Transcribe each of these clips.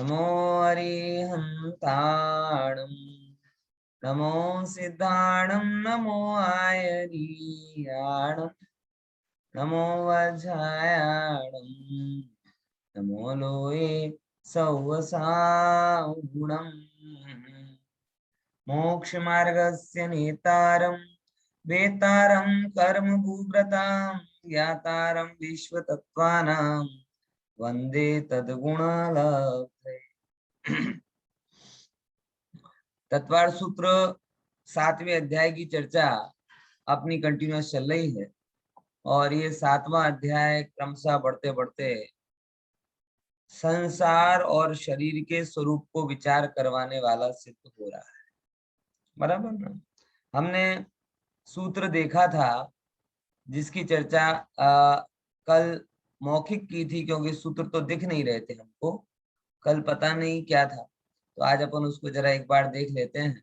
नमो अरिहंताणं नमो सिद्धाणं नमो आयरीयाणं नमो वज्रायाणं नमो लोये सौवसागुणम् मोक्षमार्गस्य नेतारं वेतारं कर्मभूव्रतां ज्ञातारं विश्वतत्त्वानां वंदे तद्गुणलब्धये। तत्वार सूत्र 7वें अध्याय की चर्चा अपनी कंटिन्यूअस चल रही है और ये 7वां अध्याय क्रमशः बढ़ते बढ़ते संसार और शरीर के स्वरूप को विचार करवाने वाला सिद्ध हो रहा है। बराबर ना? हमने सूत्र देखा था जिसकी चर्चा कल मौखिक की थी, क्योंकि सूत्र तो दिख नहीं रहे थे हमको, कल पता नहीं क्या था, तो आज अपन उसको जरा एक बार देख लेते हैं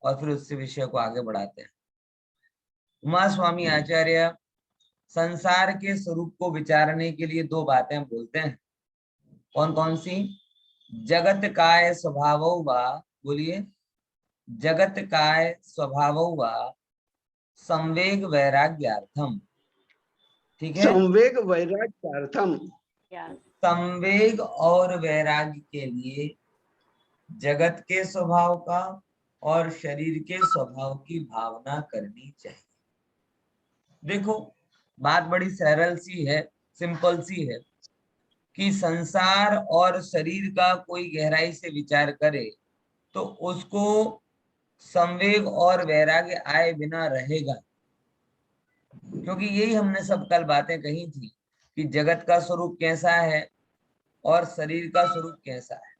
और फिर उससे विषय को आगे बढ़ाते हैं। उमा स्वामी आचार्य संसार के स्वरूप को विचारने के लिए दो बातें बोलते हैं। कौन कौन सी? जगत काय स्वभावो वा, बोलिए, जगत काय स्वभावो वा संवेग वैराग्यार्थम। ठीक है, संवेग वैराग्यार्थम। संवेग और वैराग्य के लिए जगत के स्वभाव का और शरीर के स्वभाव की भावना करनी चाहिए। देखो, बात बड़ी सरल सी है, सिंपल सी है कि संसार और शरीर का कोई गहराई से विचार करे तो उसको संवेग और वैराग्य आए बिना रहेगा, क्योंकि यही हमने सब कल बातें कही थी कि जगत का स्वरूप कैसा है और शरीर का स्वरूप कैसा है।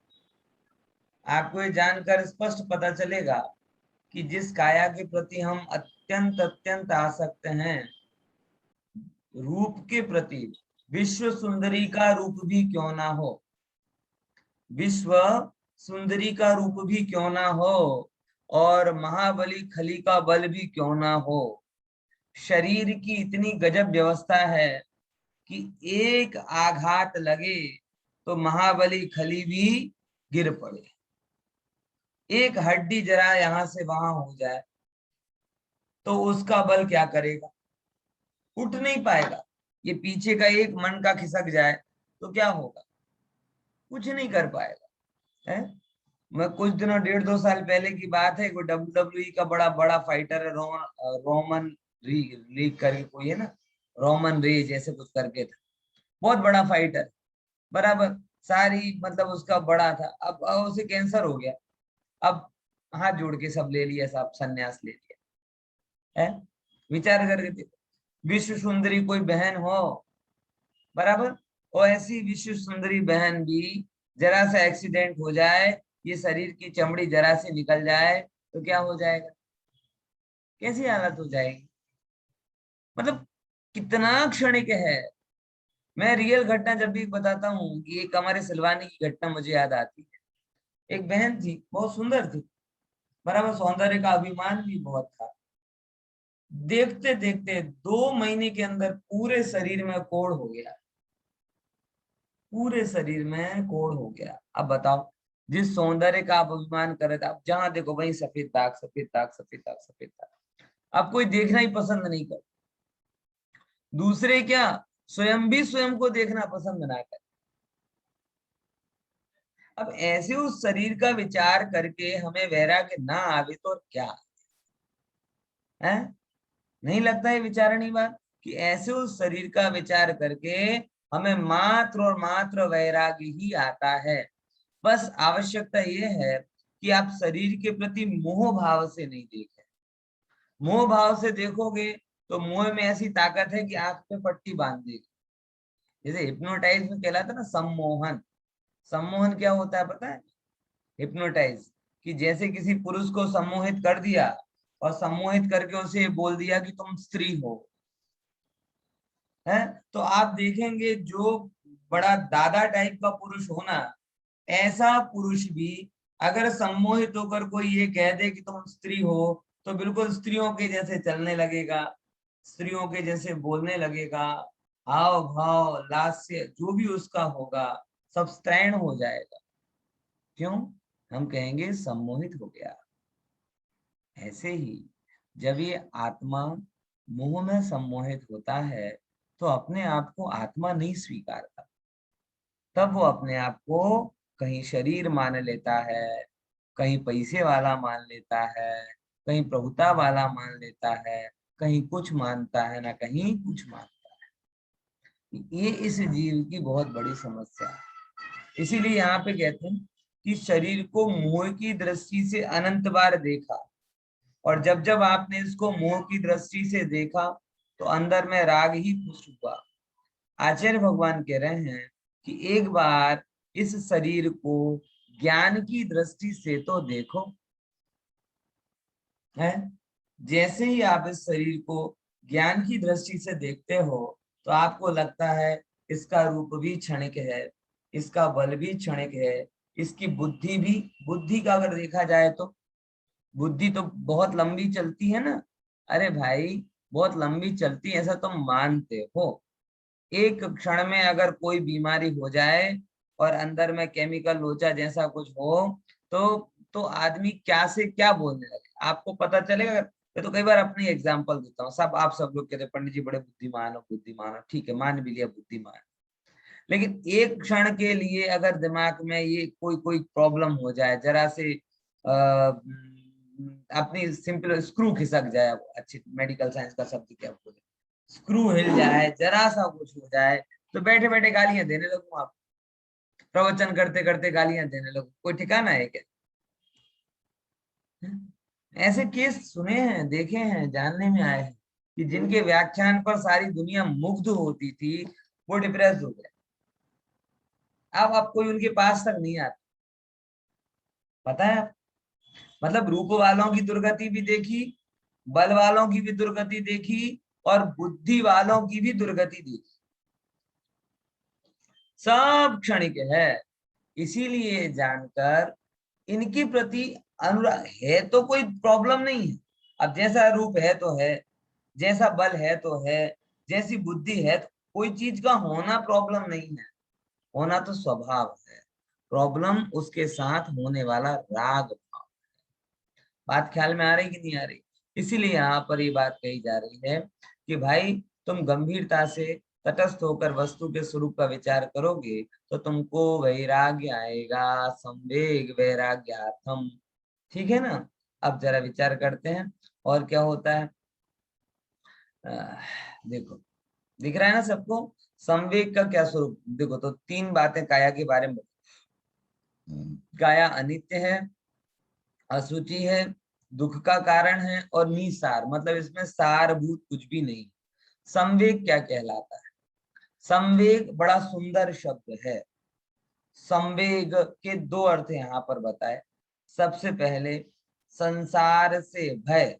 आपको ये जानकर स्पष्ट पता चलेगा कि जिस काया के प्रति हम अत्यंत अत्यंत आसक्त हैं, रूप के प्रति, विश्व सुंदरी का रूप भी क्यों ना हो, विश्व सुंदरी का रूप भी क्यों ना हो और महाबली खली का बल भी क्यों ना हो, शरीर की इतनी गजब व्यवस्था है कि एक आघात लगे तो महाबली खली भी गिर पड़े। एक हड्डी जरा यहां से वहां हो जाए तो उसका बल क्या करेगा? उठ नहीं पाएगा। ये पीछे का एक मन का खिसक जाए तो क्या होगा? कुछ नहीं कर पाएगा। है? मैं कुछ दिनों 1.5-2 साल पहले की बात है, कोई WWE का बड़ा बड़ा फाइटर है, रोमन रीग करके कोई है ना, रोमन रेज ऐसे कुछ करके था, बहुत बड़ा फाइटर, बराबर, सारी मतलब उसका बड़ा था। अब उसे कैंसर हो गया, अब हाथ जोड़ के सब ले लिया, सब संन्यास ले लिया। है? विचार करके देखो, विश्व सुंदरी कोई बहन हो, बराबर, और ऐसी विश्व सुंदरी बहन भी जरा सा एक्सीडेंट हो जाए, ये शरीर की चमड़ी जरा सी निकल जाए तो क्या हो जाएगा? कैसी हालत हो जाएगी? मतलब कितना क्षणिक है। मैं रियल घटना जब भी बताता हूँ कि एक हमारे सिलवानी की घटना मुझे याद आती है। एक बहन थी, बहुत सुंदर थी, बराबर, सौंदर्य का अभिमान भी बहुत था। देखते देखते 2 महीने के अंदर पूरे शरीर में कोढ़ हो गया, पूरे शरीर में कोढ़ हो गया। अब बताओ, जिस सौंदर्य का आप अभिमान कर रहे थे, आप जहां देखो वहीं सफेद दाग, सफेद दाग, सफेद दाग, सफेद दाग। अब कोई देखना ही पसंद नहीं कर, दूसरे क्या, स्वयं भी स्वयं को देखना पसंद ना कर। अब ऐसे उस शरीर का विचार करके हमें वैराग्य ना आवे तो क्या है? नहीं लगता है विचारणी बात कि ऐसे उस शरीर का विचार करके हमें मात्र और मात्र वैराग्य ही आता है। बस आवश्यकता यह है कि आप शरीर के प्रति मोह भाव से नहीं देखें। मोह भाव से देखोगे तो मोह में ऐसी ताकत है कि आंख पे पट्टी बांध देगी। जैसे हिप्नोटाइज में कहलाता है ना सम्मोहन। सम्मोहन क्या होता है पता है? हिप्नोटाइज, कि जैसे किसी पुरुष को सम्मोहित कर दिया और सम्मोहित करके उसे बोल दिया कि तुम स्त्री हो, है, तो आप देखेंगे जो बड़ा दादा टाइप का पुरुष हो ना, ऐसा पुरुष भी अगर सम्मोहित होकर कोई ये कह दे कि तुम स्त्री हो तो बिल्कुल स्त्रियों के जैसे चलने लगेगा, स्त्रियों के जैसे बोलने लगेगा, हाव भाव लास्य जो भी उसका होगा सब स्त्रैण हो जाएगा। क्यों? हम कहेंगे सम्मोहित हो गया। ऐसे ही जब ये आत्मा मोह में सम्मोहित होता है तो अपने आप को आत्मा नहीं स्वीकारता, तब वो अपने आप को कहीं शरीर मान लेता है, कहीं पैसे वाला मान लेता है, कहीं प्रभुता वाला मान लेता है, कहीं कुछ मानता है ना कहीं कुछ मानता है। ये इस जीव की बहुत बड़ी समस्या है। इसीलिए यहाँ पे कहते हैं कि शरीर को मोह की दृष्टि से अनंत बार देखा, और जब जब आपने इसको मोह की दृष्टि से देखा तो अंदर में राग ही पुष्ट हुआ। आचार्य भगवान कह रहे हैं कि एक बार इस शरीर को ज्ञान की दृष्टि से तो देखो, है। जैसे ही आप इस शरीर को ज्ञान की दृष्टि से देखते हो तो आपको लगता है इसका रूप भी क्षणिक है, इसका बल भी क्षणिक है, इसकी बुद्धि भी, बुद्धि का अगर देखा जाए तो बुद्धि तो बहुत लंबी चलती है ना। अरे भाई, बहुत लंबी चलती है ऐसा तुम मानते हो? एक क्षण में अगर कोई बीमारी हो जाए और अंदर में केमिकल लोचा जैसा कुछ हो तो आदमी क्या से क्या बोलने लगे, आपको पता चलेगा? मैं तो कई बार अपनी एग्जांपल देता हूँ, सब लोग कहते हैं पंडित जी बड़े बुद्धिमान हो, ठीक है मान भी लिया बुद्धिमान, लेकिन एक क्षण के लिए अगर दिमाग में ये कोई कोई प्रॉब्लम हो जाए, जरा से अपनी सिंपल स्क्रू खिसक जाए, अच्छी मेडिकल साइंस का शब्द क्या बोले, स्क्रू हिल जाए, जरा सा कुछ हो जाए तो बैठे बैठे गालियां देने लगूं, आप प्रवचन करते करते गालियां देने लगूं, कोई ठिकाना है क्या? ऐसे केस सुने हैं, देखे हैं, जानने में आए हैं कि जिनके व्याख्यान पर सारी दुनिया मुग्ध होती थी वो डिप्रेस हो गए। अब कोई उनके पास तक नहीं आता, पता है आप? मतलब रूप वालों की दुर्गति भी देखी, बल वालों की भी दुर्गति देखी, और बुद्धि वालों की भी दुर्गति देखी, सब क्षणिक है। इसीलिए जानकर इनके प्रति अनुराग है तो कोई प्रॉब्लम नहीं है। अब जैसा रूप है तो है, जैसा बल है तो है, जैसी बुद्धि है तो कोई चीज का होना प्रॉब्लम नहीं है, होना तो स्वभाव है। प्रॉब्लम उसके साथ होने वाला राग भाव। बात ख्याल में आ रही कि नहीं आ रही? इसीलिए यहाँ पर ये बात कही जा रही है कि भाई तुम गंभीरता से तटस्थ होकर वस्तु के स्वरूप का विचार करोगे तो तुमको वैराग्य आएगा, संवेग वैराग्यार्थम। ठीक है ना? अब जरा विचार करते हैं और क्या होता है। देखो, दिख रहा है ना सबको? संवेग का क्या स्वरूप? देखो तो तीन बातें काया के बारे में। काया अनित्य है, अशुचि है, दुख का कारण है, और निसार मतलब इसमें सारभूत कुछ भी नहीं। संवेग क्या कहलाता है? संवेग बड़ा सुंदर शब्द है। संवेग के दो अर्थ यहाँ पर बताए। सबसे पहले संसार से भय,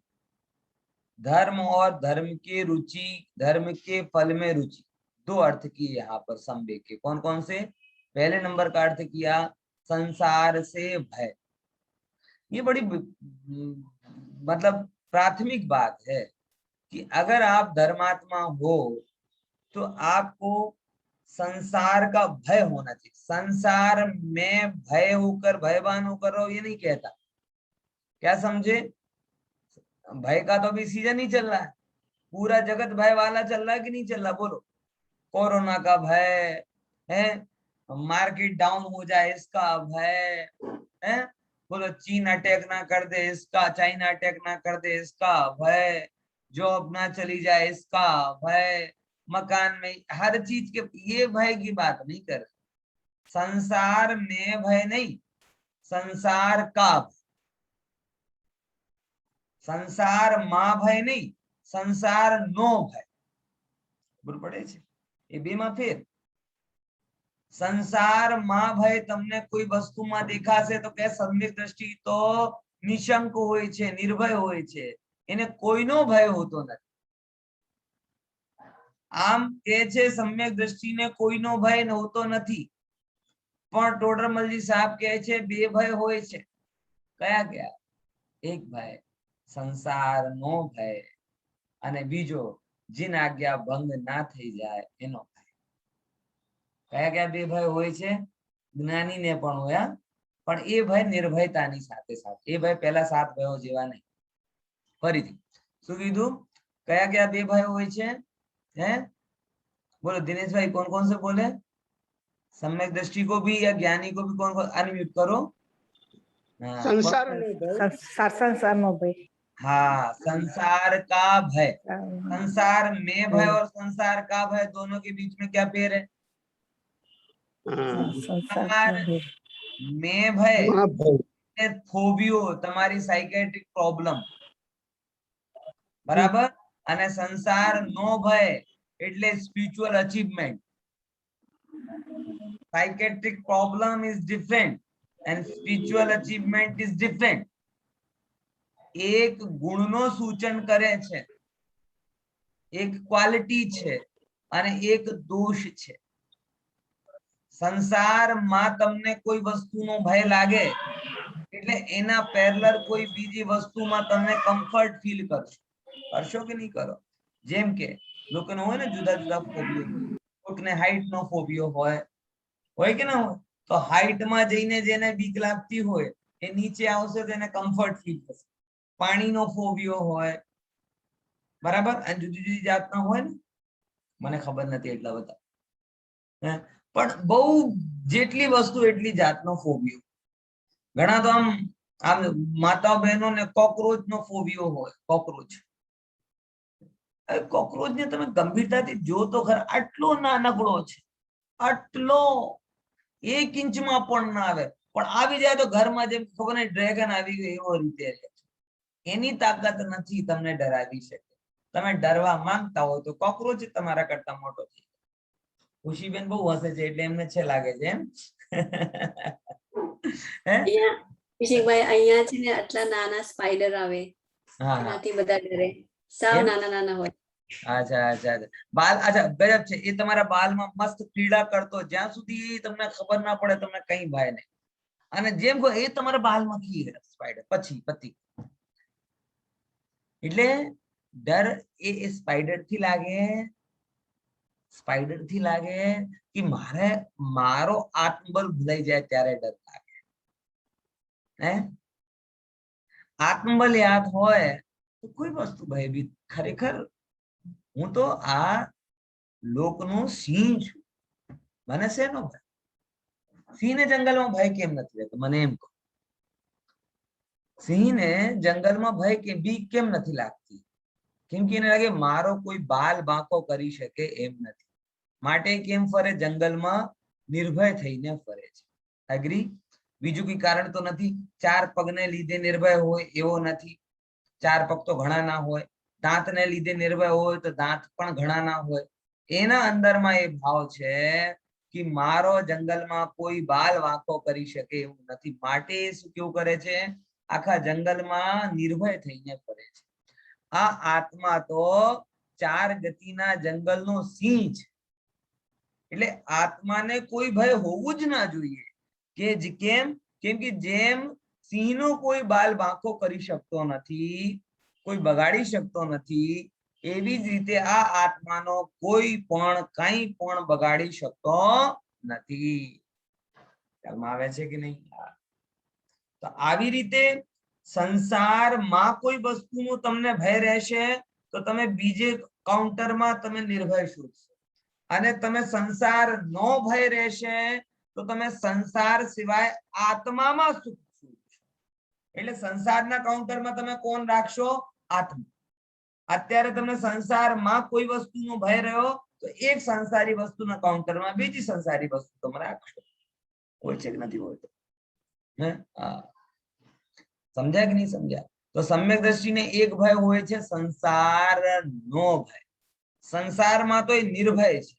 धर्म और धर्म की रुचि, धर्म के फल में रुचि, दो अर्थ की यहाँ पर संवेग के। कौन कौन से? पहले नंबर का अर्थ किया संसार से भय। ये बड़ी मतलब प्राथमिक बात है कि अगर आप धर्मात्मा हो तो आपको संसार का भय होना चाहिए। संसार में भय होकर, भयवान होकर रहो, ये नहीं कहता। क्या समझे? भय का तो अभी सीजन ही चल रहा है, पूरा जगत भय वाला चल रहा है कि नहीं चल रहा? बोलो। कोरोना का भय है, मार्केट डाउन हो जाए इसका भय है, बोलो चीन अटैक ना कर दे इसका, चाइना अटैक ना कर दे इसका भय, जॉब ना चली जाए इसका भय, मकान में हर चीज के, ये भय की बात नहीं कर। संसार में भय नहीं, संसार का भय। संसार मां भय नहीं, संसार नो भय। बोल पड़े छे એ બેમાં ફેર। संसार માં ભય તમને કોઈ વસ્તુમાં દેખાશે તો કે સમ્યક દ્રષ્ટિ તો નિશંક હોય છે, નિર્ભય હોય છે, એને કોઈનો ભય હોતો નથી। આમ કે છે સમ્યક દ્રષ્ટિને કોઈનો ભય હોતો નથી, પણ ટોડરમલજી સાહેબ કહે છે બે ભય હોય છે। કયા કયા? એક ભય સંસારનો ભય, અને બીજો જીન આજ્ઞા ભંગ ના થઈ જાય એનો ભય। કયા કયા બે ભય હોય છે? જ્ઞાની ને પણ હોય, પણ એ ભય નિર્ભયતાની સાથે સાથે, એ ભય પેલા 7 ભયો જેવા નહીં. ફરીથી શું કીધું? કયા કયા 2 ભયો હોય છે? હે बोलो दिनेश भाई, कौन कौन से बोले? सम्यक दृष्टि को भी या ज्ञानी को भी कौन कौन? अनम्यूट करो. संसार नो भय, संसार नो भय, हाँ, संसार का भय. संसार में भय और संसार का भय, दोनों के बीच में क्या पेड़ है? संसार में भय એટલે ફોબિયો, તમારી સાયકેટ્રિક પ્રોબ્લેમ, બરાબર. અને સંસાર નો ભય એટલે spiritual achievement. Psychiatric problem is different and spiritual achievement is different. એક ગુણનો સૂચન કરે છે, એક ક્વોલિટી છે અને એક દોષ છે. સંસારમાં તમને કોઈ વસ્તુનો ભય લાગે એટલે એના પેરેલલ કોઈ બીજી વસ્તુમાં તમે કમ્ફર્ટ ફીલ કરશો. કરશો કે નહીં કરો? જેમ કે લોકોને હોય ને જુદા જુદા ફોબિયો. કોઈકને હાઈટ નો ફોબિયો હોય કે ના હોય? તો હાઈટમાં જઈને જેને બીક લાગતી હોય એ નીચે આવશે તો એને કમ્ફર્ટ ફીલ થશે. પાણીનો ફોબિયો હોય, બરાબર, અને જુદી જુદી જાતના હોય ને, મને ખબર નથી એટલા બધા, પણ બહુ જેટલી વસ્તુ એટલી જાતનો ફોબિયો. ઘણા તો આમ માતા બહેનો ને કોકરોચ નો ફોબિયો હોય. કોકરોચ ને તમે ગંભીરતાથી જો તો ખરા, આટલો નાનકડો છે, આટલો 1 ઇંચમાં પણ ના આવે, પણ આવી જાય તો ઘરમાં જેમ ખબર નહીં ડ્રેગન આવી ગયો એવો રીતે રહે છે. એની તાકાત નથી તમને ડરાવી શકે. તમે ડરવા માંગતા હોય તો કોકરોચ તમારા કરતા મોટો છે. ખુશીબેન બહુ હસે છે એટલે એમને છે લાગે છે એમ. ભાઈ અહીંયા છે ને આટલા નાના સ્પાઈડર આવે, એનાથી બધા ડરે. સાવ નાના નાના હોય. અચ્છા બાલ, અચ્છા ગજબ છે. એ તમારા બાલમાં મસ્ત પીડા કરતો, જ્યાં સુધી તમને ખબર ના પડે તમને કઈ ભય નહીં. અને જેમ એ તમારા બાલમાં ખીર સ્પાઈડર, પછી પતિ. એટલે ડર એ સ્પાઈડર થી લાગે કે મારો આત્મબળ ભૂલાઈ જાય ત્યારે ડર લાગે. આત્મબળ યાદ હોય તો કોઈ વસ્તુ ભયભીત. ખરેખર હું તો આ લોકનો સિંહ છું, મને શેનો ભય? સિંહને જંગલમાં ભય કેમ નથી રહેતો? મને એમ કહો. સિંહને જંગલમાં ભય કે બીક કેમ નથી લાગતી? કેમ કે એને લાગે મારો કોઈ બાલ બાંકો કરી શકે એમ નથી, માટે કેમ ફરે? જંગલમાં નિર્ભય થઈને ફરે છે. એગ્રી? બીજું કોઈ કારણ તો નથી. 4 પગને લીધે નિર્ભય હોય એવો નથી. 4 પગ તો ઘણા ના હોય. દાંતને લીધે નિર્ભય હોય તો દાંત પણ ઘણા ના હોય. એના અંદરમાં એ ભાવ છે કે મારો જંગલમાં કોઈ બાલ વાંકો કરી શકે એવું નથી, માટે શું કેવું કરે છે? આખા જંગલમાં નિર્ભય થઈને ફરે છે. આ આત્મા તો 4 ગતિના જંગલનો સિંહ છે. એટલે આત્માને કોઈ ભય હોવું જ ના જોઈએ. કેમ કે જેમ સિંહનો કોઈ બાલ બાંકો કરી શકતો નથી, કોઈ બગાડી શકતો નથી, એવી જ રીતે આ આત્માનો કોઈ પણ કઈ પણ બગાડી શકતો નથી. ખ્યાલમાં આવે છે કે નહીં? તો આવી રીતે સંસારમાં કોઈ વસ્તુનો તમને ભય રહેશે તો તમે બીજે કાઉન્ટરમાં તમે નિર્ભય શોધશો. અને તમે સંસાર નો ભય રહેશે તો તમે સંસાર સિવાય આત્મામાં સુખ શોધશો. એટલે સંસારના કાઉન્ટરમાં તમે કોણ રાખશો? આત્મા. અત્યારે તમને સંસારમાં કોઈ વસ્તુનો ભય રહ્યો તો એક સંસારી વસ્તુના કાઉન્ટરમાં બીજી સંસારી વસ્તુ તમે રાખશો. હોય છે કે નથી હોતો? સમજ્યા કે નહીં સમજ્યા? તો સમ્યક દ્રષ્ટિને એક ભય હોય છે, સંસાર નો ભય. સંસારમાં તો એ નિર્ભય છે.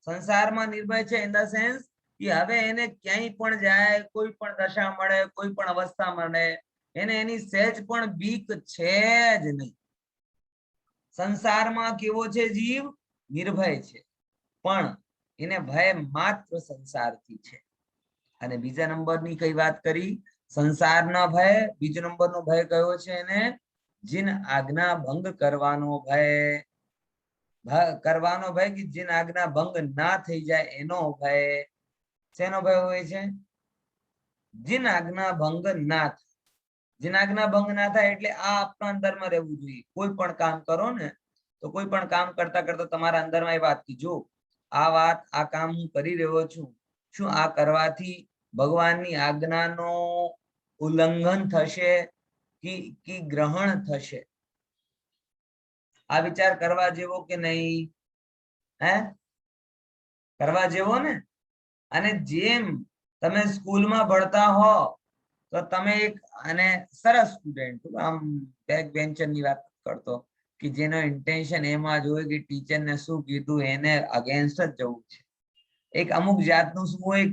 સંસારમાં નિર્ભય છે ઇન ધ સેન્સ કે હવે એને ક્યાંય પણ જાય, કોઈ પણ દશા મળે, કોઈ પણ અવસ્થા મળે, એને એની સહેજ પણ બીક છે જ નહીં. સંસારમાં કેવો છે જીવ? નિર્ભય છે, પણ એને ભય માત્ર સંસારથી છે. અને બીજા નંબરની કઈ વાત કરી? સંસારના ભય. બીજો નંબરનો ભય કયો છે એને? જીન આજ્ઞા ભંગ કરવાનો ભય. કરવાનો ભય કે જીન આજ્ઞા ભંગ ના થઈ જાય એનો ભય. શેનો ભય હોય છે? जिन આજ્ઞા ભંગ ના થાય, जिन આજ્ઞા ભંગ ના થાય એટલે આ આપણા અંદરમાં રહેવું જોઈએ. કોઈ પણ કામ કરો ને તો કોઈ પણ કામ કરતા કરતા તમારા અંદરમાં એ વાત કે જો આ કામ હું કરી રહ્યો છું, શું આ કરવાથી ભગવાનની આજ્ઞાનો ઉલ્લંઘન થશે કે ગ્રહણ થશે? આ વિચાર કરવા જેવો કે નહીં? હે, કરવા જેવો ને. અને જેમ તમે સ્કૂલમાં ભણતા હો તો તમે એક અને સરસ સ્ટુડન્ટ, આમ બેક બેન્ચર ની વાત કરતો, કે જેનો ઇન્ટેન્શન એમાં જ હોય કે ટીચર ને શું કીધું એને અગેન્સ્ટ જ જવું છે. એક અમુક જાતનું શું હોય,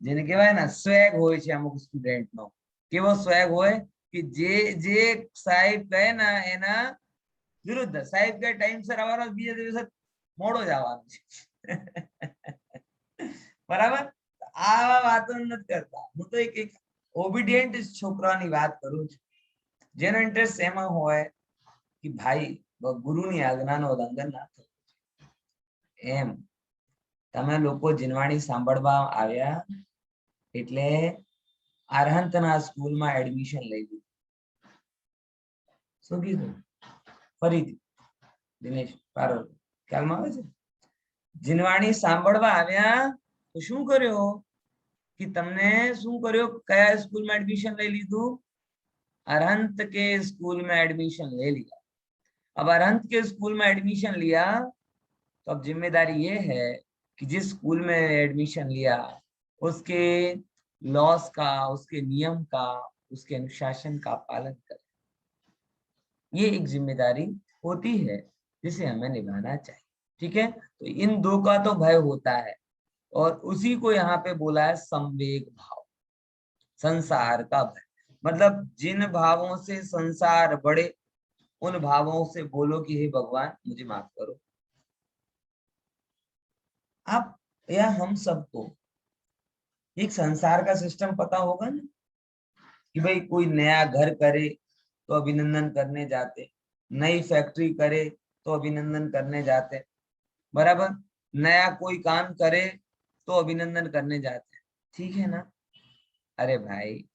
જેને કહેવાય ને સ્વેગ હોય છે અમુક સ્ટુડન્ટ નો. કેવો સ્વેગ હોય કે જે સાહેબ કહે ને એના વિરુદ્ધ, સાહેબ કે ટાઈમસર આવવાનો, બીજા દિવસે મોડો જ આવવાનો છે. બરાબર? આવા વાતો નથી કરતા. હું તો એક ઓબીડિયન્ટ છોકરાની વાત કરું છું, જેનો ઇન્ટરેસ્ટ એમાં હોય કે ભાઈ ગુરુની આજ્ઞાનો ઉલ્લંઘન ના થયું. એમ તમે લોકો જીનવાણી સાંભળવા આવ્યા એટલે અરહંતના સ્કૂલમાં એડમિશન લઈ લીધું. શું કીધું? ફરીથી દિનેશ પારોલ ખ્યાલમાં આવે છે? જીનવાણી સાંભળવા આવ્યા તો શું કર્યો कि तुमने શું કર્યો? કયા સ્કૂલમાં એડમિશન લઈ લીધું? अरहंत के स्कूल में एडमिशन ले लिया. अब अरहंत के स्कूल में एडमिशन लिया तो अब जिम्मेदारी ये है कि जिस स्कूल में एडमिशन लिया उसके लॉस का, उसके नियम का, उसके अनुशासन का पालन करें. ये एक जिम्मेदारी होती है जिसे हमें निभाना चाहिए. ठीक है, तो इन दो का तो भय होता है और उसी को यहाँ पे बोला है संवेग भाव, संसार का भय. मतलब जिन भावों से संसार बढ़े उन भावों से बोलो कि हे भगवान मुझे माफ करो. आप या हम सबको एक संसार का सिस्टम पता होगा ना कि भाई कोई नया घर करे तो अभिनंदन करने जाते, नई फैक्ट्री करे तो अभिनंदन करने जाते, बराबर? नया कोई काम करे तो अभिनंदन करने जाते. ठीक है ना? अरे भाई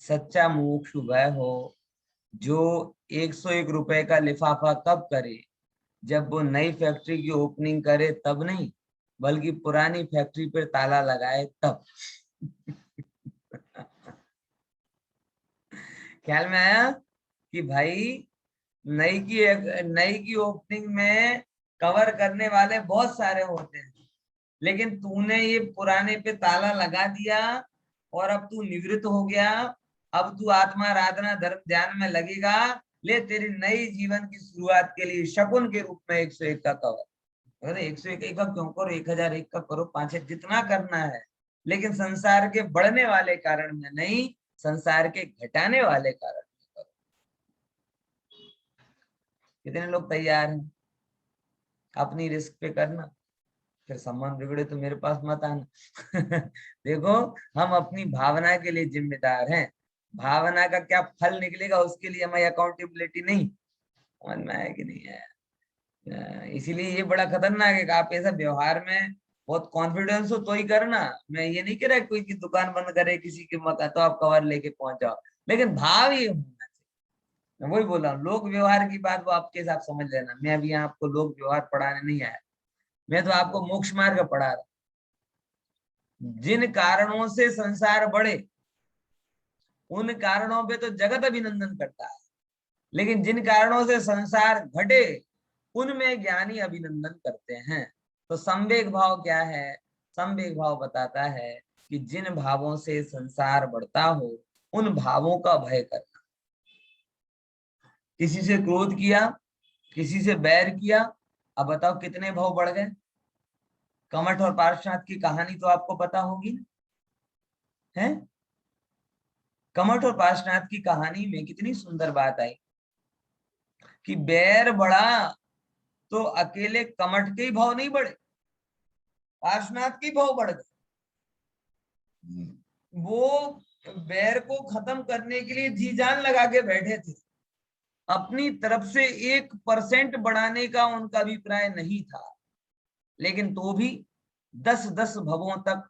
सच्चा मोक्ष वह हो जो 101 रुपए का लिफाफा कब करे? जब वो नई फैक्ट्री की ओपनिंग करे तब नहीं, बल्कि पुरानी फैक्ट्री पर ताला लगाए तब. ख्याल में आया कि भाई नई की ओपनिंग में कवर करने वाले बहुत सारे होते हैं, लेकिन तूने ये पुराने पे ताला लगा दिया और अब तू निवृत्त हो गया. अब तू आत्मा आराधना धर्म ध्यान में लगेगा. ले तेरी नई जीवन की शुरुआत के लिए शकुन के रूप में 101 का कवर. अरे 101 का क्यों करो, 1001 का करो, 5 जितना करना है, लेकिन संसार के बढ़ने वाले कारण में नहीं, संसार के घटाने वाले कारण में करो. कितने लोग तैयार हैं? अपनी रिस्क पे करना. फिर सम्मान बिगड़े तो मेरे पास मत आना. देखो हम अपनी भावना के लिए जिम्मेदार हैं. भावना का क्या फल निकलेगा उसके लिए हमारी अकाउंटेबिलिटी नहीं. समझ में आया कि नहीं आया? इसीलिए ये बड़ा खतरनाक है कि आप ऐसा व्यवहार में बहुत कॉन्फिडेंस हो तो ही करना. मैं ये नहीं कह रहा कोई की दुकान बंद करे किसी के मकान तो आप कवर लेके पहुंच जाओ, लेकिन भाव ये होना चाहिए. मैं वही बोल रहा हूँ, लोक व्यवहार की बात वो आपके हिसाब समझ लेना. मैं अभी आपको लोक व्यवहार पढ़ाने नहीं आया, मैं तो आपको मोक्ष मार्ग पढ़ा रहा. जिन कारणों से संसार बढ़े उन कारणों पे तो जगत अभिनंदन करता है, लेकिन जिन कारणों से संसार घटे उनमें ज्ञानी अभिनंदन करते हैं. तो संवेग भाव क्या है? संवेग भाव बताता है कि जिन भावों से संसार बढ़ता हो उन भावों का भय करना. किसी से क्रोध किया, किसी से बैर किया, अब बताओ कितने भाव बढ़ गए? कमठ और पार्श्वनाथ की कहानी तो आपको पता होगी ना, है? कमठ और पार्श्वनाथ की कहानी में कितनी सुंदर बात आई कि बैर बढ़ा तो अकेले कमठ के ही भाव नहीं बढ़े, पार्श्वनाथ के भाव बढ़ गए. वो बैर को खत्म करने के लिए जी जान लगा के बैठे थे. अपनी तरफ से 1% बढ़ाने का उनका अभिप्राय नहीं था, लेकिन तो भी 10-10 भवों तक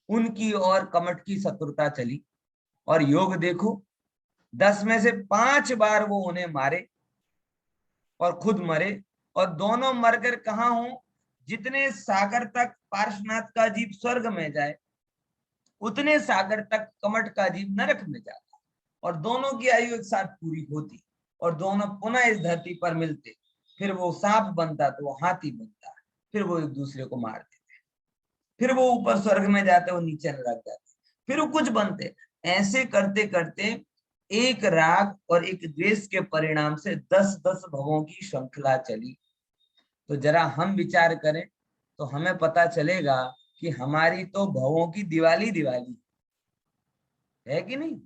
उनकी और कमठ की शत्रुता चली। और योग देखो, 10 में से 5 बार वो उन्हें मारे और खुद मरे, और दोनों मरकर कहाँ हो, जितने सागर तक पार्श्वनाथ का जीव स्वर्ग में जाए, उतने सागर तक कमठ का जीव नरक में जाता, और दोनों की आयु एक साथ पूरी होती, और दोनों पुनः इस धरती पर मिलते। फिर वो सांप बनता तो वो हाथी बनता, फिर वो एक दूसरे को मार देते, फिर वो ऊपर स्वर्ग में जाते, वो नीचे नरक जाते, फिर वो कुछ बनते। ऐसे करते करते एक राग और एक द्वेष के परिणाम से 10-10 भवों की श्रृंखला चली। तो जरा हम विचार करें तो हमें पता चलेगा कि हमारी तो भवों की दिवाली दिवाली है कि नहीं।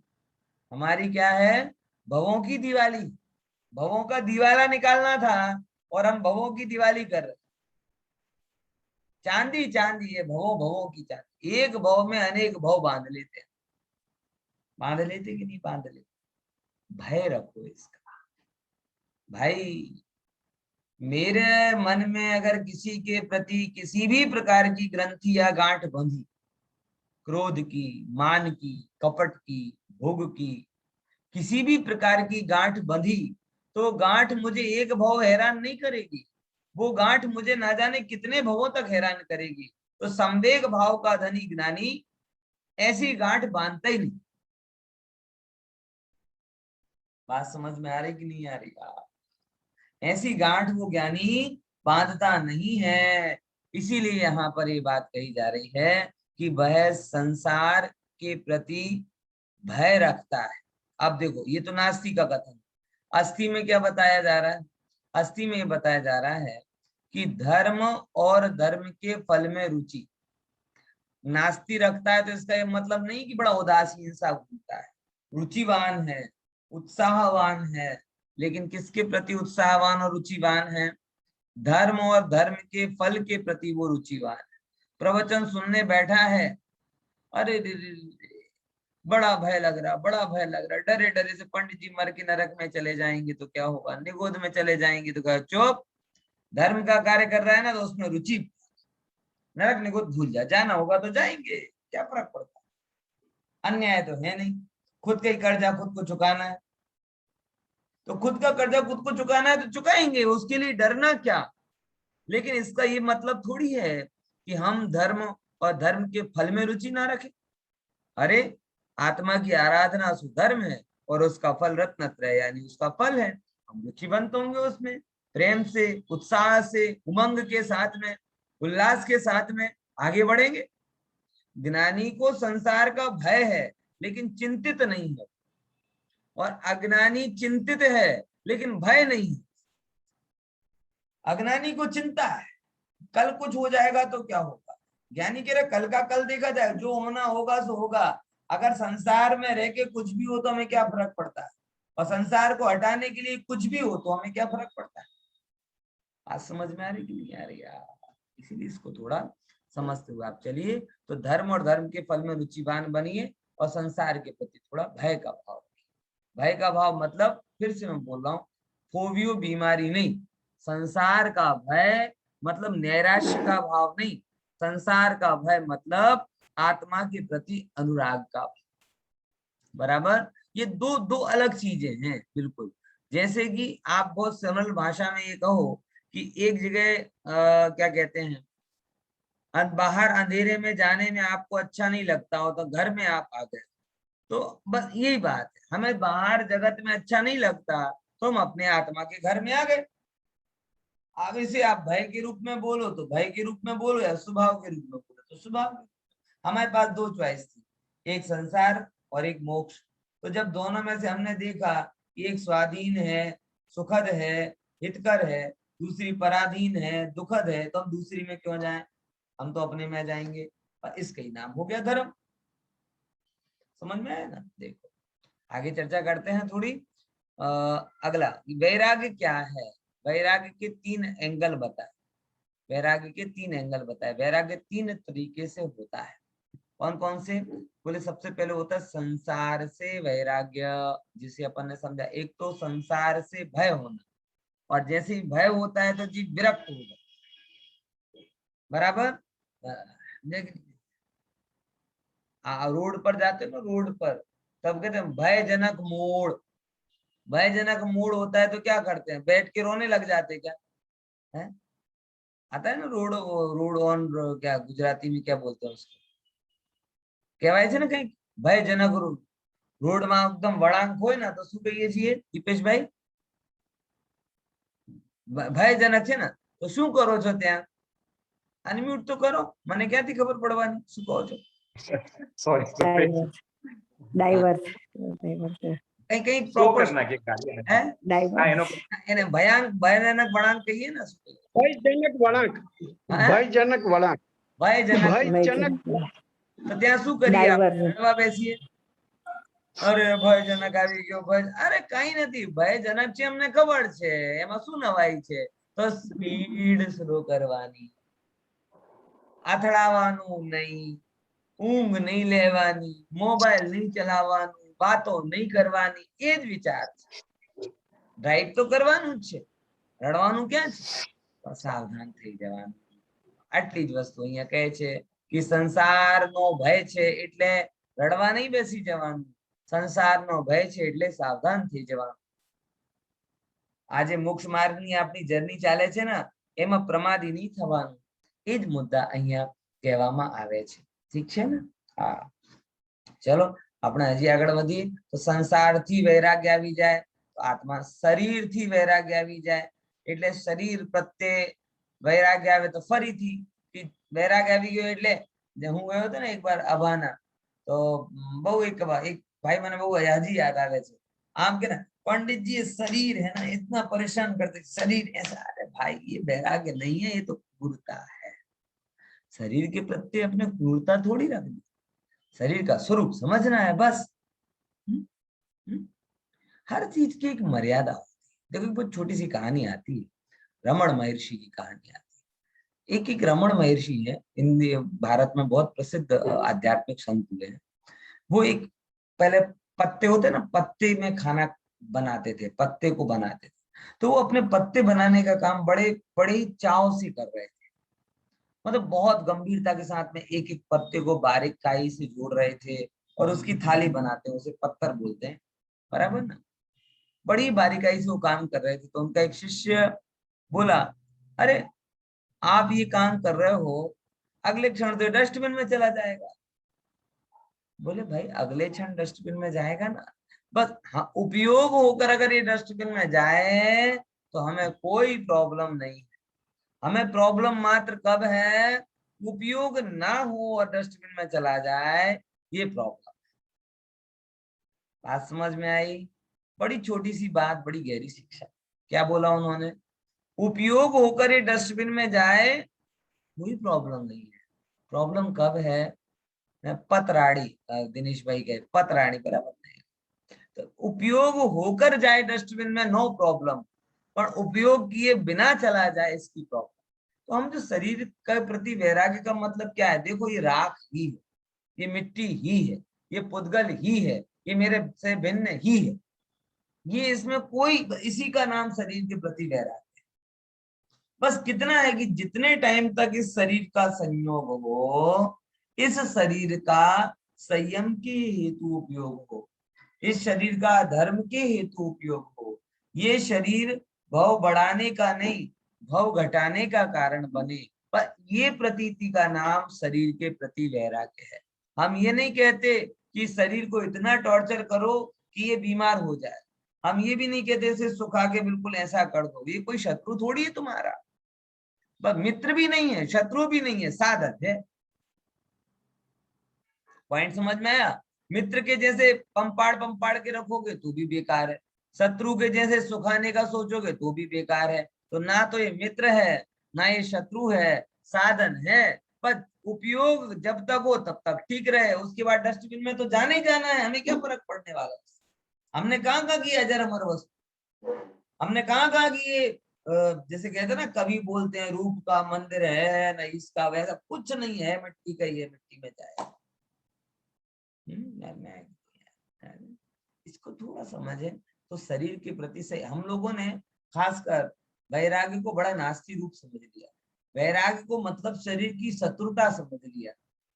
हमारी क्या है, भवों की दिवाली। भवों का दिवाला निकालना था और हम भवों की दिवाली कर रहे। चांदी चांदी है, भवों भवों की चांदी। एक भव में अनेक भव बांध लेते हैं। बांध लेते कि नहीं बांध लेते। भय रखो इसका भाई। मेरे मन में अगर किसी के प्रति किसी भी प्रकार की ग्रंथि या गांठ बंधी, क्रोध की, मान की, कपट की, भोग की, किसी भी प्रकार की गांठ बंधी, तो गांठ मुझे एक भव हैरान नहीं करेगी, वो गांठ मुझे ना जाने कितने भवों तक हैरान करेगी। तो संवेग भाव का धनी ज्ञानी ऐसी गांठ बांधता ही नहीं। बात समझ में आ रही कि नहीं आ रही? ऐसी गांठ वो ज्ञानी बांधता नहीं है। इसीलिए यहाँ पर ये बात कही जा रही है कि वह संसार के प्रति भय रखता है। अब देखो, ये तो नास्ति का कथन। अस्थि में क्या बताया जा रहा है? अस्थि में ये बताया जा रहा है कि धर्म और धर्म के फल में रुचि। नास्ति रखता है तो इसका ये मतलब नहीं कि बड़ा उदासीन सा घूमता है। रुचिवान है, उत्साहवान है, लेकिन किसके प्रति उत्साहवान और रुचिवान है? धर्म और धर्म के फल के प्रति वो रुचिवान है। प्रवचन सुनने बैठा है, अरे बड़ा भय लग रहा, बड़ा भय लग रहा, डरे डरे से पंडित जी मर के नरक में चले जाएंगे तो क्या होगा, निगोद में चले जाएंगे तो क्या। चुप। धर्म का कार्य कर रहा है ना, तो उसमें रुचि। नरक निगोद भूल जा, जाना होगा तो जाएंगे, क्या फर्क पड़ता है। अन्याय तो है नहीं। खुद का ही कर्जा खुद को चुकाना है, तो खुद का कर्जा खुद को चुकाना है तो चुकाएंगे, उसके लिए डरना क्या। लेकिन इसका ये मतलब थोड़ी है कि हम धर्म और धर्म के फल में रुचि ना रखें। अरे, आत्मा की आराधना सुधर्म है और उसका फल रत्नत्रय यानी उसका फल है। हम रुचिवंत होंगे उसमें, प्रेम से, उत्साह से, उमंग के साथ में, उल्लास के साथ में आगे बढ़ेंगे। ज्ञानी को संसार का भय है लेकिन चिंतित नहीं है, और अज्ञानी चिंतित है लेकिन भय नहीं है। अज्ञानी को चिंता है, कल कुछ हो जाएगा तो क्या होगा। ज्ञानी कह रहे कल का कल देखा जाए, जो होना होगा सो होगा। अगर संसार में रह के कुछ भी हो तो हमें क्या फर्क पड़ता है, और संसार को हटाने के लिए कुछ भी हो तो हमें क्या फर्क पड़ता है। आज समझ में आ रही कि नहीं आ रही यार? इसीलिए इसको थोड़ा समझते हुए आप चलिए। तो धर्म और धर्म के फल में रुचिवान बनिए, और संसार के प्रति थोड़ा भय का भाव। भय का भाव मतलब, फिर से मैं बोल रहा हूँ, फोबियो बीमारी नहीं। संसार का भय मतलब नैराश्य का भाव नहीं। संसार का भय मतलब आत्मा के प्रति अनुराग का भाव। बराबर, ये दो दो अलग चीजें हैं बिल्कुल। जैसे कि आप बहुत सरल भाषा में ये कहो कि एक जगह क्या कहते हैं, बाहर अंधेरे में जाने में आपको अच्छा नहीं लगता हो, तो घर में आप आ गए। तो बस यही बात है, हमें बाहर जगत में अच्छा नहीं लगता तो हम अपने आत्मा के घर में आ गए। अब इसे आप भय के रूप में बोलो तो भय के रूप में बोलो, या स्वभाव के रूप में बोलो तो स्वभाव। हमारे पास दो चॉइस थी, एक संसार और एक मोक्ष। तो जब दोनों में से हमने देखा कि एक स्वाधीन है, सुखद है, हितकर है, दूसरी पराधीन है, दुखद है, तो हम दूसरी में क्यों जाएं, हम तो अपने में जाएंगे। और इसका ही नाम हो गया धर्म। समझ में आया ना? देखो आगे चर्चा करते हैं थोड़ी। अगला, वैराग्य क्या है? वैराग्य के 3 एंगल बताए। वैराग्य के 3 एंगल बताए। वैराग्य 3 तरीके से होता है। कौन कौन से? बोले सबसे पहले होता है संसार से वैराग्य, जिसे अपन ने समझा। एक तो संसार से भय होना, और जैसे ही भय होता है तो जीव विरक्त हो जाता। बराबर। रोड पर जाते हो ना, रोड पर, तब कहते हैं भयजनक मोड़। भयजनक मोड़ होता है तो क्या करते हैं, बैठ के रोने लग जाते क्या है? आता है ना रोड, रोड ऑन, क्या गुजराती में क्या बोलते हैं उसको, કહેવાય છે ને કઈ ભયજનક રોડ માં એકદમ વળાંક હોય ને તો શું કહીએ છીએ દીપેશભાઈ? ભયજનક છે ને, તો શું કરો છો ત્યાં? અનમ્યુટ તો કરો, મને ક્યાંથી ખબર પડવાની, શું કહો છો? સોરી ડાઈવર્સ કઈ કઈ પ્રોપર હે ડાઈવર્સ એને ભયાનક વળાંક કહીએ ને, શું કહીએ? ભયજનક વળાંક ભયજનક વળાંક ભયજનક તો ત્યાં શું કરીએ આપણે? રડવા બેસીએ, અરે ભયજનક આવી ગયો ભય, અરે કઈ નથી, ભયજનક છે અમને ખબર છે, એમાં શું નવાઈ છે? તો સ્પીડ સ્લો કરવાની, અથડાવાનું નહીં, ઊંઘ નહીં લેવાની, મોબાઈલ નહીં ચલાવવાનું, વાતો નહીં કરવાની, એ જ વિચાર છે. ડ્રાઈવ તો કરવાનું જ છે, રડવાનું ક્યાં છે? પણ સાવધાન થઈ જવાનું. આટલી જ વસ્તુ અહીંયા કહે છે કે સંસારનો ભય છે એટલે રડવા નહીં બેસી જવાનું, સંસારનો ભય છે એટલે સાવધાન થઈ જવાનું. આજે મોક્ષ માર્ગની આપણી જર્ની ચાલે છે ને, એમાં પ્રમાદી નહીં થવાનું, એ જ મુદ્દા અહીંયા કહેવામાં આવે છે. ઠીક છે ને? હા, ચલો આપણે હજી આગળ વધીએ. તો સંસારથી વૈરાગ્ય આવી જાય તો આત્મા, શરીરથી વૈરાગ્ય આવી જાય એટલે શરીર પ્રત્યે વૈરાગ્ય આવે તો ફરીથી વૈરાગ્ય આવી ગયો એટલે, હું ગયો હતો ને એક વાર અભાના, તો બહુ એક भाई मैंने वो हजी याद आ गए थे, आम के ना पंडित जी ये शरीर है ना इतना परेशान करते, शरीर ऐसा, अरे भाई ये वैराग्य नहीं है, ये तो क्रूरता है। शरीर के प्रति अपने क्रूरता थोड़ी रखनी, शरीर का स्वरूप समझना है बस। हर चीज की एक मर्यादा होती है। देखो बहुत छोटी सी कहानी आती है, रमण महर्षि की कहानी आती है। एक रमण महर्षि है, इंडिया भारत में बहुत प्रसिद्ध आध्यात्मिक संत हुए हैं। वो एक पहले पत्ते होते ना, पत्ते में खाना बनाते थे, पत्ते को बनाते थे, तो वो अपने पत्ते बनाने का काम बड़े ही चाव से कर रहे थे। मतलब बहुत गंभीरता के साथ में एक एक पत्ते को बारीकाई से जोड़ रहे थे और उसकी थाली बनाते हैं, उसे पत्थर बोलते हैं, बराबर ना। बड़ी बारीकाई से वो काम कर रहे थे। तो उनका एक शिष्य बोला, अरे आप ये काम कर रहे हो, अगले क्षण तो डस्टबिन में चला जाएगा। बोले भाई अगले क्षण डस्टबिन में जाएगा ना, बस हाँ उपयोग होकर अगर ये डस्टबिन में जाए तो हमें कोई प्रॉब्लम नहीं है। हमें प्रॉब्लम मात्र कब है, उपयोग ना हो और डस्टबिन में चला जाए, ये प्रॉब्लम। बात समझ में आई? बड़ी छोटी सी बात, बड़ी गहरी शिक्षा। क्या बोला उन्होंने? उपयोग होकर ये डस्टबिन में जाए कोई प्रॉब्लम नहीं है। प्रॉब्लम कब है? पतराड़ी, दिनेश भाई कहे पतराड़ी बराबर नहीं, तो उपयोग होकर जाए डस्टबिन में नो प्रॉब्लम, पर उपयोग किए बिना चला जाए इसकी प्रॉब्लम। तो हम जो शरीर के प्रति वैराग्य का मतलब क्या है? देखो ये राख ही है, ये मिट्टी ही है, ये पुद्गल ही है, ये मेरे से भिन्न ही है, ये इसमें कोई, इसी का नाम शरीर के प्रति वैराग्य है। बस कितना है कि जितने टाइम तक इस शरीर का संयोग हो, इस शरीर का संयम के हेतु उपयोग हो, इस शरीर का धर्म के हेतु उपयोग हो, ये शरीर भव बढ़ाने का नहीं भव घटाने का कारण बने, पर ये प्रतीति का नाम शरीर के प्रति वैराग्य है। हम ये नहीं कहते कि शरीर को इतना टॉर्चर करो कि ये बीमार हो जाए, हम ये भी नहीं कहते इसे सुखा के बिल्कुल ऐसा कर दो। ये कोई शत्रु थोड़ी है तुम्हारा, बस मित्र भी नहीं है, शत्रु भी नहीं है, साधक है। पॉइंट समझ में आया? मित्र के जैसे पंपाड़ के रखोगे तो भी बेकार है, शत्रु के जैसे सुखाने का सोचोगे तो भी बेकार है। तो ना तो ये मित्र है ना ये शत्रु है, साधन है, पर उपयोग जब तक हो तब तक ठीक रहे, उसके बाद डस्टबिन में तो जाने ही जाना है, हमें क्या फर्क पड़ने वाला है। हमने कहा कि अजर अमर वस्तु, हमने कहा कि ये जैसे कहते ना, कभी बोलते हैं रूप का मंदिर है ना इसका, वैसा कुछ नहीं है, मिट्टी का ही है, मिट्टी में जाए। इसको थोड़ा समझे तो शरीर के प्रति से हम लोगों ने खासकर वैराग्य को बड़ा नास्ती रूप समझ लिया। वैराग्य को मतलब शरीर की शत्रुता समझ लिया।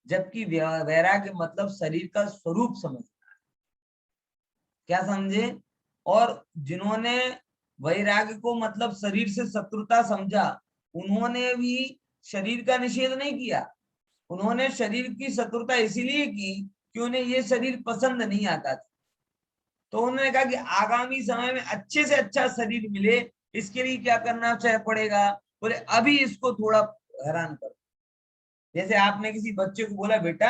जबकि वैराग्य मतलब शरीर का स्वरूप समझना है। क्या समझे? और जिन्होंने वैराग्य को मतलब शरीर से शत्रुता समझा, उन्होंने भी शरीर का निषेध नहीं किया। उन्होंने शरीर की शत्रुता इसीलिए की कि उन्हें ये शरीर पसंद नहीं आता था। तो उन्होंने कहा कि आगामी समय में अच्छे से अच्छा शरीर मिले, इसके लिए क्या करना पड़ेगा? बोले अभी इसको थोड़ा हैरान करो। जैसे आपने किसी बच्चे को बोला बेटा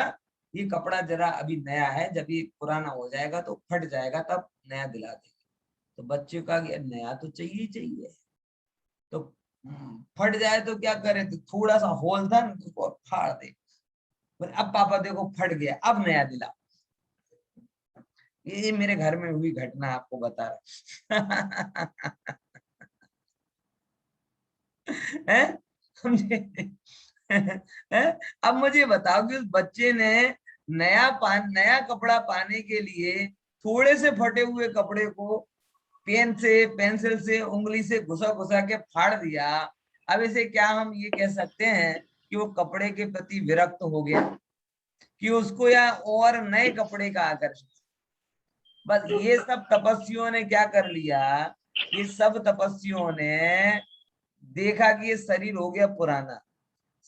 ये कपड़ा जरा अभी नया है, जब ये पुराना हो जाएगा तो फट जाएगा, तब नया दिला देंगे। तो बच्चे का नया तो चाहिए चाहिए। तो फट जाए तो क्या करे? तो थोड़ा सा होल था ना, उसको फाड़ दे। अब पापा देखो फट गया, अब नया दिला। ये मेरे घर में हुई घटना आपको बता रहा है? अब मुझे बताओ कि उस बच्चे ने नया कपड़ा पाने के लिए थोड़े से फटे हुए कपड़े को पेन से, पेंसिल से, उंगली से घुसा घुसा के फाड़ दिया। अब इसे क्या हम ये कह सकते हैं कि वो कपड़े के प्रति विरक्त हो गया, कि उसको या और नए कपड़े का आकर्षण? बस ये सब तपस्वियों ने क्या कर लिया, ये सब तपस्वियों ने देखा कि ये शरीर हो गया पुराना,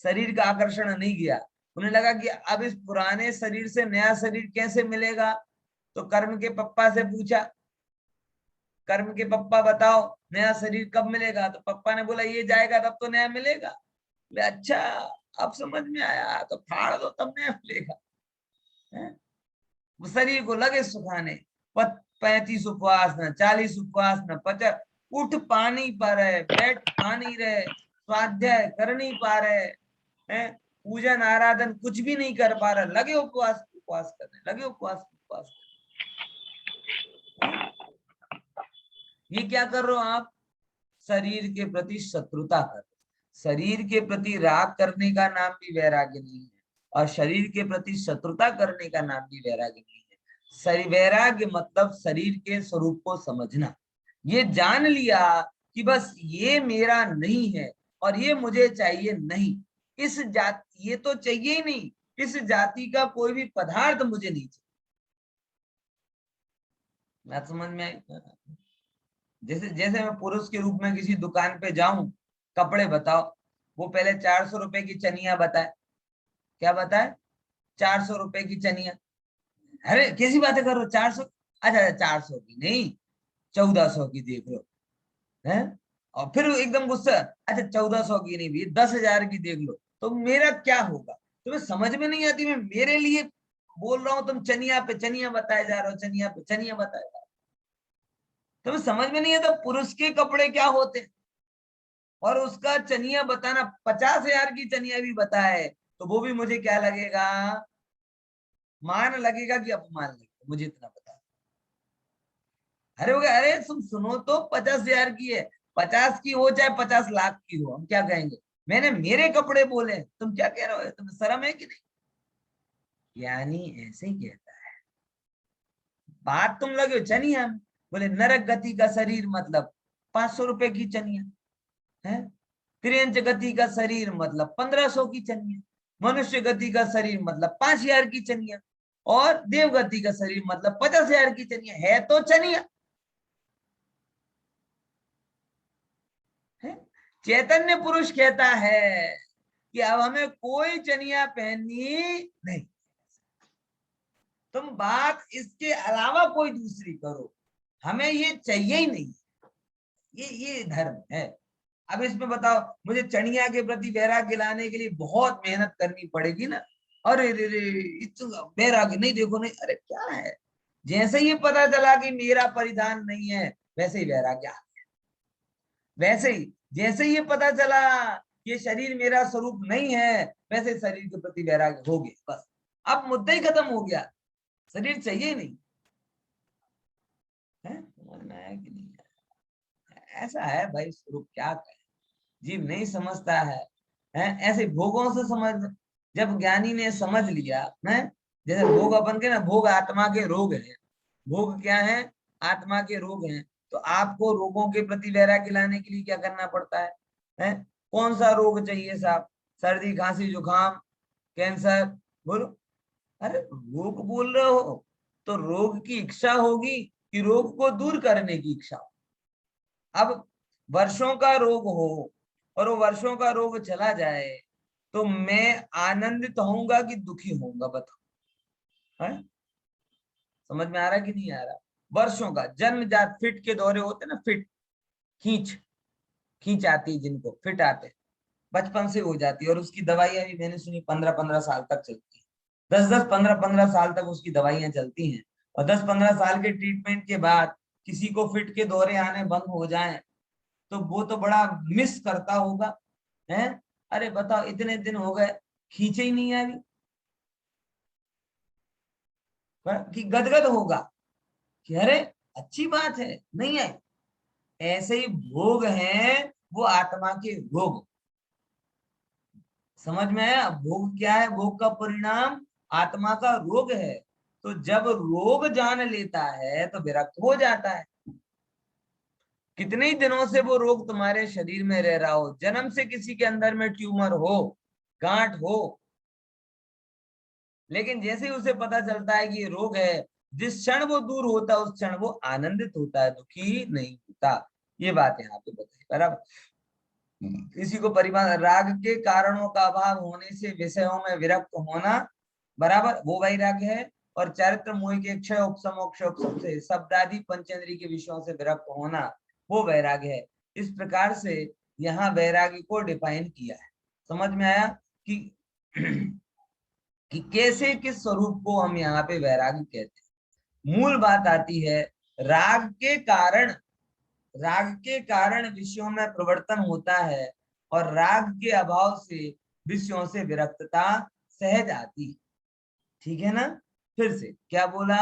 शरीर का आकर्षण नहीं गया। उन्हें लगा कि अब इस पुराने शरीर से नया शरीर कैसे मिलेगा? तो कर्म के पप्पा से पूछा, कर्म के पप्पा बताओ नया शरीर कब मिलेगा? तो पप्पा ने बोला ये जाएगा तब तो नया मिलेगा। अच्छा अब समझ में आया, तो फाड़ दो तब नया मिलेगा। शरीर को लगे सुखाने, 35 उपवास न 40 उपवास न 50, उठ पानी पा रहे, बैठ पानी रहे, स्वाध्याय कर नहीं पा रहे हैं, पूजन आराधन कुछ भी नहीं कर पा रहे, लगे उपवास उपवास करने, लगे उपवास उपवास करने। ये क्या कर रहे हो आप? शरीर के प्रति शत्रुता कर। शरीर के प्रति राग करने का नाम भी वैराग्य नहीं है, और शरीर के प्रति शत्रुता करने का नाम भी वैराग्य नहीं है। वैराग्य मतलब शरीर के स्वरूप को समझना, ये जान लिया कि बस ये मेरा नहीं है और ये मुझे चाहिए नहीं, इस जाति ये तो चाहिए ही नहीं, इस जाति का कोई भी पदार्थ मुझे नहीं चाहिए। बात समझ में आई? जैसे जैसे मैं पुरुष के रूप में किसी दुकान पे जाऊं, कपड़े बताओ, वो पहले 400 रुपए की चनिया बताए। क्या बताए? 400 रुपए की चनिया। अरे कैसी बातें कर रहे हो? 400? अच्छा 400 की नहीं, 1400 की देख लो है। और फिर एकदम गुस्सा, अच्छा 1400 की नहीं भी 10,000 की देख लो, तो मेरा क्या होगा? तुम्हें समझ में नहीं आती? मैं मेरे लिए बोल रहा हूँ, तुम चनिया पे चनिया बताए जा रहे हो, चनिया पे चनिया बताए जा रहे हो। तुम्हें समझ में नहीं आता पुरुष के कपड़े क्या होते हैं? और उसका चनिया बताना, 50,000 की चनिया भी बताए तो वो भी मुझे क्या लगेगा? मान लगेगा कि अपमान लगेगा। मुझे इतना पता। अरे हो गया, अरे तुम सुनो तो 50,000 की है, 50 की हो चाहे 50 लाख की हो, हम क्या कहेंगे? मैंने मेरे कपड़े बोले, तुम क्या कह रहे हो? तुम्हें शर्म है कि नहीं? यानी ऐसे ही कहता है। बात तुम लगे हो चनिया में, बोले नरक गति का शरीर मतलब 500 रुपए की चनिया है, त्रियंच गति का शरीर मतलब 1500 की चनिया, मनुष्य गति का शरीर मतलब 5,000 की चनिया, और देव गति का शरीर मतलब 50,000 की चनिया। है तो चनिया है। चैतन्य पुरुष कहता है कि अब हमें कोई चनिया पहननी नहीं, तुम बात इसके अलावा कोई दूसरी करो, हमें ये चाहिए ही नहीं। ये धर्म है। अब इसमें बताओ, मुझे चनिया के प्रति वैराग्य लाने के लिए बहुत मेहनत करनी पड़ेगी ना? अरे रे रे, इतना वैराग्य नहीं, देखो नहीं, अरे क्या है? जैसे ही पता चला कि मेरा परिधान नहीं है, वैसे ही वैराग्य आ गया। वैसे ही जैसे ही पता चला ये शरीर मेरा स्वरूप नहीं है, वैसे शरीर के प्रति वैराग्य हो गया। बस अब मुद्दा ही खत्म हो गया, शरीर चाहिए ही नहीं है। समझना है कि नहीं? ऐसा है भाई स्वरूप, क्या कहे, जीव नहीं समझता है, ऐसे भोगों से समझ। जब ज्ञानी ने समझ लिया है, जैसे भोग अपन के ना, भोग आत्मा के रोग है। भोग क्या है? आत्मा के रोग हैं। तो आपको रोगों के प्रति वैराग्य लाने के लिए क्या करना पड़ता है? कौन सा रोग चाहिए साहब? सर्दी खांसी जुकाम, कैंसर, बोलो, अरे रोग बोल रहे हो तो रोग की इच्छा होगी कि रोग को दूर करने की इच्छा हो। अब वर्षों का रोग हो और वो वर्षों का रोग चला जाए तो मैं आनंदित होऊंगा कि दुखी होऊंगा, बताओ, है? समझ में आ रहा कि नहीं आ रहा? वर्षों का जन्मजात फिट के दौरे होते ना, फिट, खींच खींच आती है, जिनको फिट आते बचपन से हो जाती है, और उसकी दवाइयां भी मैंने सुनी 15-15 साल तक चलती है, 10-10 15-15 साल तक उसकी दवाइयां चलती हैं। और 10-15 साल के ट्रीटमेंट के बाद किसी को फिट के दौरे आने बंद हो जाएं तो वो तो बड़ा मिस करता होगा, है? अरे बताओ, इतने दिन हो गए, खींचे ही नहीं है अभी, कि गदगद होगा कि अरे अच्छी बात है, नहीं है? ऐसे ही भोग हैं वो आत्मा के रोग। समझ में आया? भोग क्या है? भोग का परिणाम आत्मा का रोग है। तो जब रोग जान लेता है तो विरक्त हो जाता है। कितने ही दिनों से वो रोग तुम्हारे शरीर में रह रहा हो, जन्म से किसी के अंदर में ट्यूमर हो, गांठ हो, लेकिन जैसे ही उसे पता चलता है कि ये रोग है, जिस क्षण वो दूर होता है उस क्षण वो आनंदित होता है, दुखी नहीं होता। ये बात यहाँ पे बताई, बराबर। इसी को परिभाषा, राग के कारणों का अभाव होने से विषयों में विरक्त होना, बराबर, वो वैराग्य है। और चारित्र मोह के क्षय उपसमोक्ष से शब्दादि पंचेंद्रिय के विषयों से विरक्त होना, वो वैराग्य है। इस प्रकार से यहाँ वैराग्य को डिफाइन किया है। समझ में आया कि कि कैसे, किस स्वरूप को हम यहाँ पे वैराग्य कहते हैं? मूल बात आती है, राग के कारण, राग के कारण विषयों में प्रवर्तन होता है और राग के अभाव से विषयों से विरक्तता सहज आती है। ठीक है ना? फिर से क्या बोला?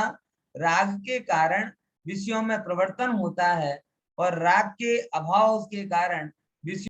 राग के कारण विषयों में प्रवर्तन होता है और राग के अभाव के कारण विषयों